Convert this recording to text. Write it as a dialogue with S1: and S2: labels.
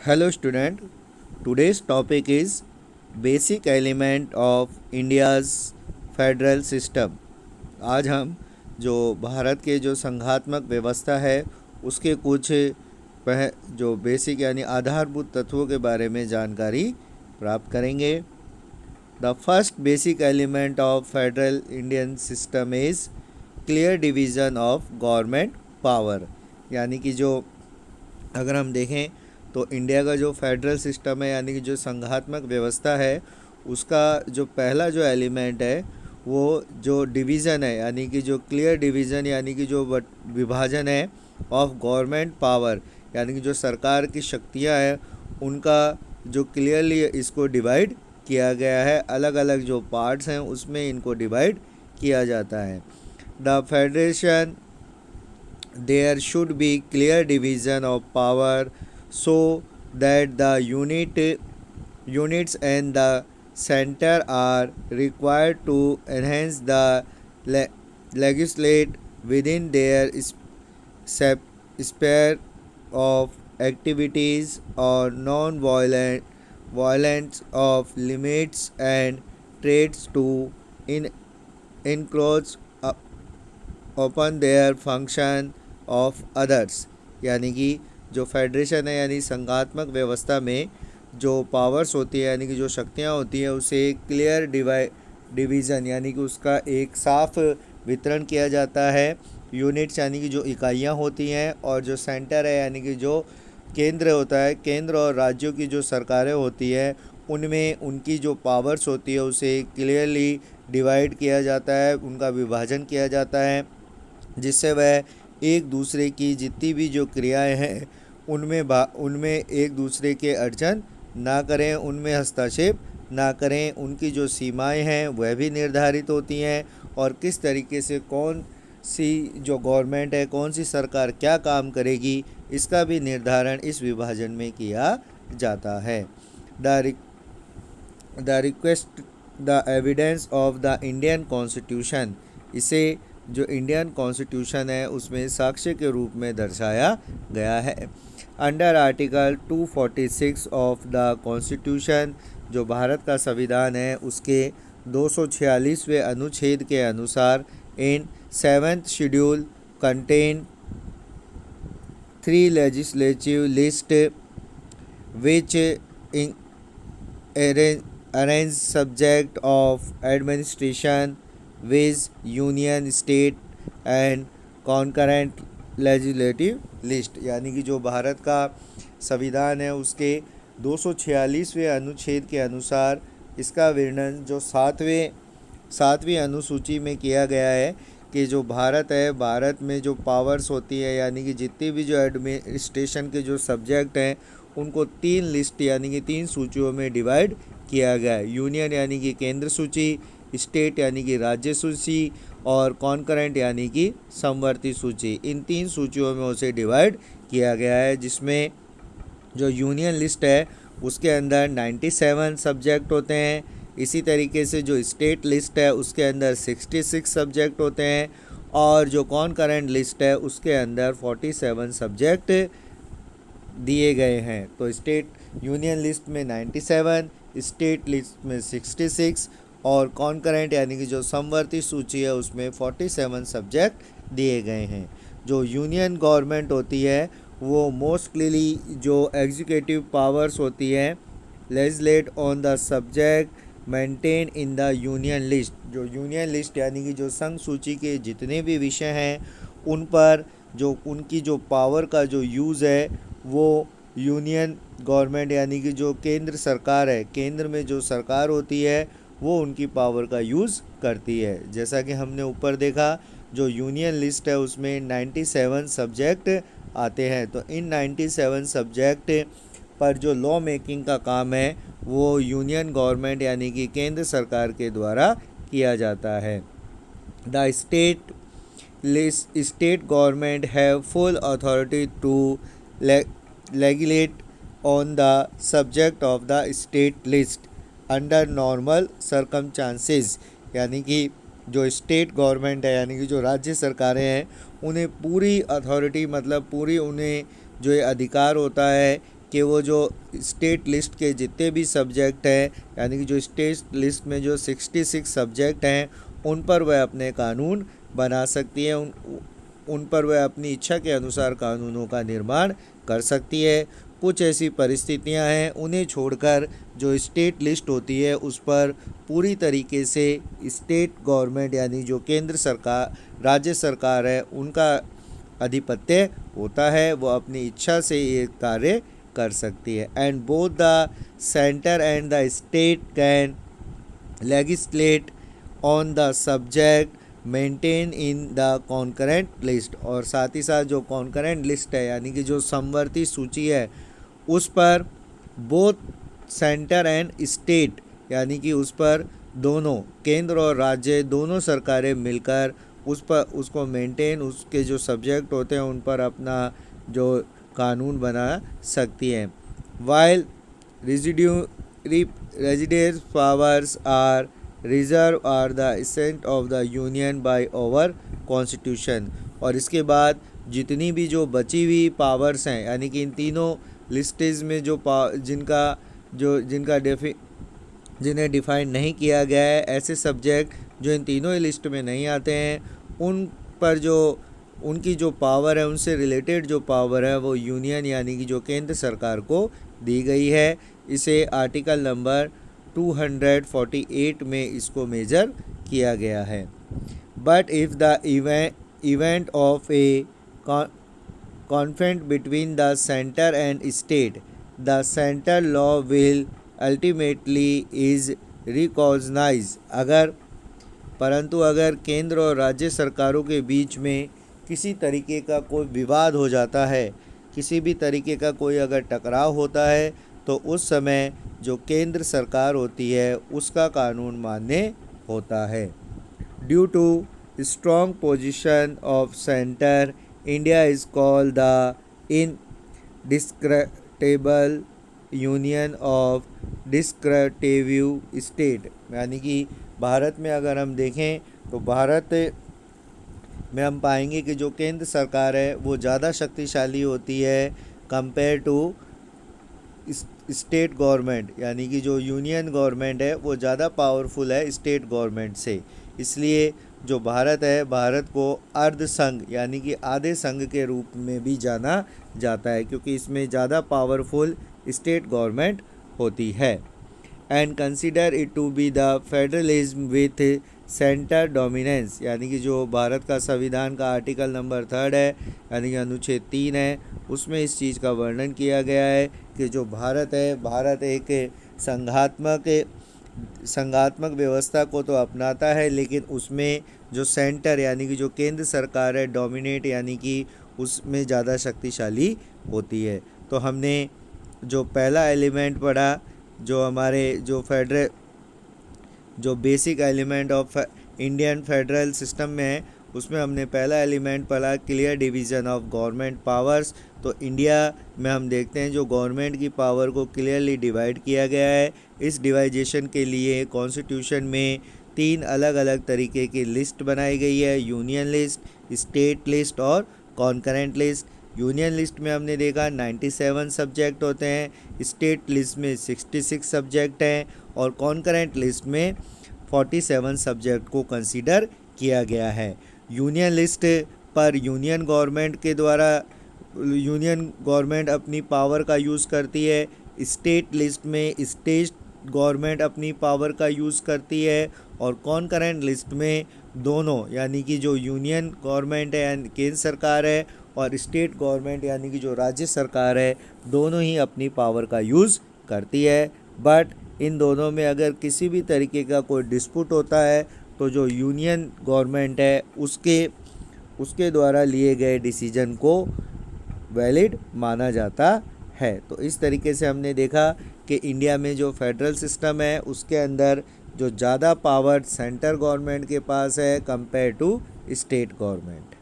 S1: Hello student, today's topic is basic element of India's federal system। आज हम जो भारत के जो संघात्मक व्यवस्था है उसके कुछ जो बेसिक यानी आधारभूत तत्वों के बारे में जानकारी प्राप्त करेंगे। The first basic element of federal Indian system is clear division of government power. यानी कि जो अगर हम देखें तो इंडिया का जो फेडरल सिस्टम है यानी कि जो संघात्मक व्यवस्था है उसका जो पहला जो एलिमेंट है वो जो डिवीज़न है यानी कि जो क्लियर डिवीज़न यानी कि जो विभाजन है ऑफ गवर्नमेंट पावर यानी कि जो सरकार की शक्तियां हैं उनका जो क्लियरली इसको डिवाइड किया गया है। अलग अलग जो पार्ट्स हैं उसमें इनको डिवाइड किया जाता है। The federation there should be clear division of power so that the units and the center are required to enhance the legislate within their sphere of activities or violence of limits and traits to encroach upon their function of others। यानी कि जो federation है यानी संघात्मक व्यवस्था में जो powers होती है यानी कि जो शक्तियाँ होती हैं उसे क्लियर डिवीज़न यानी कि उसका एक साफ वितरण किया जाता है। यूनिट्स यानी कि जो इकाइयाँ होती हैं और जो सेंटर है यानी कि जो केंद्र होता है, केंद्र और राज्यों की जो सरकारें होती हैं उनमें उनकी जो पावर्स होती है उसे क्लियरली डिवाइड किया जाता है, उनका विभाजन किया जाता है जिससे वह एक दूसरे की जितनी भी जो क्रियाएं हैं उनमें एक दूसरे के अड़चन ना करें, उनमें हस्तक्षेप ना करें। उनकी जो सीमाएं हैं वह भी निर्धारित होती हैं और किस तरीके से कौन सी जो गवर्नमेंट है, कौन सी सरकार क्या काम करेगी इसका भी निर्धारण इस विभाजन में किया जाता है। The request the evidence of the Indian constitution, इसे जो इंडियन कॉन्स्टिट्यूशन है उसमें साक्ष्य के रूप में दर्शाया गया है। Under article 246 of the constitution, जो भारत का संविधान है उसके 246वें अनुच्छेद के अनुसार इन 7th schedule contain 3 legislative list which arrange subject of administration with union state and concurrent legislative list. यानी कि जो भारत का संविधान है उसके 246वें अनुच्छेद के अनुसार इसका वर्णन जो सातवीं अनुसूची में किया गया है कि जो भारत है, भारत में जो पावर्स होती है यानी कि जितनी भी जो एडमिनिस्ट्रेशन के जो सब्जेक्ट हैं उनको 3 लिस्ट यानी कि 3 सूचियों में डिवाइड किया गया है। यूनियन यानी कि केंद्र सूची, स्टेट यानी कि राज्य सूची और कॉन्करेंट यानी कि समवर्ती सूची, इन 3 सूचियों में उसे डिवाइड किया गया है। जिसमें जो यूनियन लिस्ट है उसके अंदर 97 सब्जेक्ट होते हैं। इसी तरीके से जो स्टेट लिस्ट है उसके अंदर 66 सब्जेक्ट होते हैं और जो कॉन्करेंट लिस्ट है उसके अंदर 47 सब्जेक्ट दिए गए हैं। तो स्टेट यूनियन लिस्ट में 97, स्टेट लिस्ट में 66 और कॉन्करेंट यानी कि जो समवर्ती सूची है उसमें 47 सब्जेक्ट दिए गए हैं। जो यूनियन गवर्नमेंट होती है वो मोस्टली जो एग्जीक्यूटिव पावर्स होती है legislate on the subject maintain in the union list. जो यूनियन लिस्ट यानी कि जो संघ सूची के जितने भी विषय हैं उन पर जो उनकी जो पावर का जो यूज़ है वो यूनियन गवर्नमेंट यानी कि जो केंद्र सरकार है, केंद्र में जो सरकार होती है वो उनकी पावर का यूज़ करती है। जैसा कि हमने ऊपर देखा जो यूनियन लिस्ट है उसमें 97 सब्जेक्ट आते हैं। तो इन 97 सब्जेक्ट पर जो लॉ मेकिंग का काम है वो यूनियन गवर्नमेंट यानी कि केंद्र सरकार के द्वारा किया जाता है। The state government have full authority to legislate on the subject of the state list under normal circumstances. यानी कि जो स्टेट गवर्नमेंट है यानी कि जो राज्य सरकारें हैं उन्हें पूरी अथॉरिटी मतलब पूरी उन्हें जो ये अधिकार होता है कि वो जो स्टेट लिस्ट के जितने भी सब्जेक्ट हैं, यानी कि जो स्टेट लिस्ट में जो 66 सब्जेक्ट हैं, उन पर वह अपने कानून बना सकती है, उन पर वह अपनी इच्छा के अनुसार कानूनों का निर्माण कर सकती है। कुछ ऐसी परिस्थितियां हैं, उन्हें छोड़कर जो स्टेट लिस्ट होती है उस पर पूरी तरीके से स्टेट गवर्नमेंट यानी जो केंद्र सरकार, राज्य सरकार है, उनका आधिपत्य होता है। वो अपनी इच्छा से ये कार्य कर सकती है। And both the centre and the state can legislate on the subject maintain in the concurrent list. और साथ ही साथ जो कॉन्करेंट लिस्ट है यानी कि जो समवर्ती सूची है, उस पर बोथ सेंटर एंड स्टेट यानी कि उस पर दोनों केंद्र और राज्य दोनों सरकारें मिलकर उस पर उसको मेंटेन, उसके जो सब्जेक्ट होते हैं उन पर अपना जो कानून बना सकती हैं। While residence powers are reserve are the assent of the union by over constitution. और इसके बाद जितनी भी जो बची हुई पावर्स हैं, यानी कि इन तीनों लिस्टेज में जो जिन्हें डिफाइन नहीं किया गया है, ऐसे सब्जेक्ट जो इन तीनों ही लिस्ट में नहीं आते हैं, उन पर जो उनकी जो पावर है, उनसे रिलेटेड जो पावर है, वो यूनियन यानी कि जो केंद्र सरकार को दी गई है। इसे आर्टिकल नंबर 248 में इसको मेजर किया गया है। But if the event of A conflict between the center and state, the center law will ultimately is recognized। परंतु अगर केंद्र और राज्य सरकारों के बीच में किसी तरीके का कोई विवाद हो जाता है, किसी भी तरीके का कोई अगर टकराव होता है, तो उस समय जो केंद्र सरकार होती है उसका कानून मान्य होता है। Due to strong position of centre, India is called the indestructible union of destructible state. यानी कि भारत में अगर हम देखें तो भारत में हम पाएंगे कि जो केंद्र सरकार है वो ज़्यादा शक्तिशाली होती है कंपेयर टू स्टेट गवर्नमेंट, यानी कि जो यूनियन गवर्नमेंट है वो ज़्यादा पावरफुल है स्टेट गवर्नमेंट से। इसलिए जो भारत है, भारत को अर्ध संघ यानी कि आधे संघ के रूप में भी जाना जाता है, क्योंकि इसमें ज़्यादा पावरफुल स्टेट गवर्नमेंट होती है। And consider it to be the federalism with centre dominance, यानी कि जो भारत का संविधान का आर्टिकल नंबर 3 है यानी कि अनुच्छेद 3 है, उसमें इस चीज़ का वर्णन किया गया है कि जो भारत है, भारत एक संघात्मक व्यवस्था को तो अपनाता है, लेकिन उसमें जो सेंटर यानी कि जो केंद्र सरकार है डोमिनेट यानी कि उसमें ज़्यादा शक्तिशाली होती है। तो हमने जो पहला एलिमेंट पढ़ा, जो हमारे जो basic element of Indian federal system में है, उसमें हमने पहला एलिमेंट पढ़ा clear division of government powers. तो इंडिया में हम देखते हैं जो गवर्नमेंट की पावर को क्लियरली डिवाइड किया गया है। इस डिवाइजेशन के लिए कॉन्स्टिट्यूशन में 3 अलग अलग तरीके की लिस्ट बनाई गई है, यूनियन लिस्ट, स्टेट लिस्ट और कॉन्करेंट लिस्ट। यूनियन लिस्ट में हमने देखा 97 सब्जेक्ट होते हैं, स्टेट लिस्ट में 66 सब्जेक्ट हैं और कॉन्करेंट लिस्ट में 47 सब्जेक्ट को कंसीडर किया गया है। यूनियन लिस्ट पर यूनियन गवर्नमेंट अपनी पावर का यूज़ करती है। स्टेट लिस्ट में स्टेट गवर्नमेंट अपनी पावर का यूज़ करती है और कॉन्करेंट लिस्ट में दोनों यानी कि जो यूनियन गवर्नमेंट है यानी केंद्र सरकार है और स्टेट गवर्नमेंट यानी कि जो राज्य सरकार है, दोनों ही अपनी पावर का यूज़ करती है। बट इन दोनों में अगर किसी भी तरीके का कोई डिस्प्यूट होता है तो जो यूनियन गवर्नमेंट है उसके द्वारा लिए गए डिसीजन को वैलिड माना जाता है। तो इस तरीके से हमने देखा कि इंडिया में जो फेडरल सिस्टम है उसके अंदर जो ज़्यादा पावर सेंटर गवर्नमेंट के पास है कंपेयर टू स्टेट गवर्नमेंट।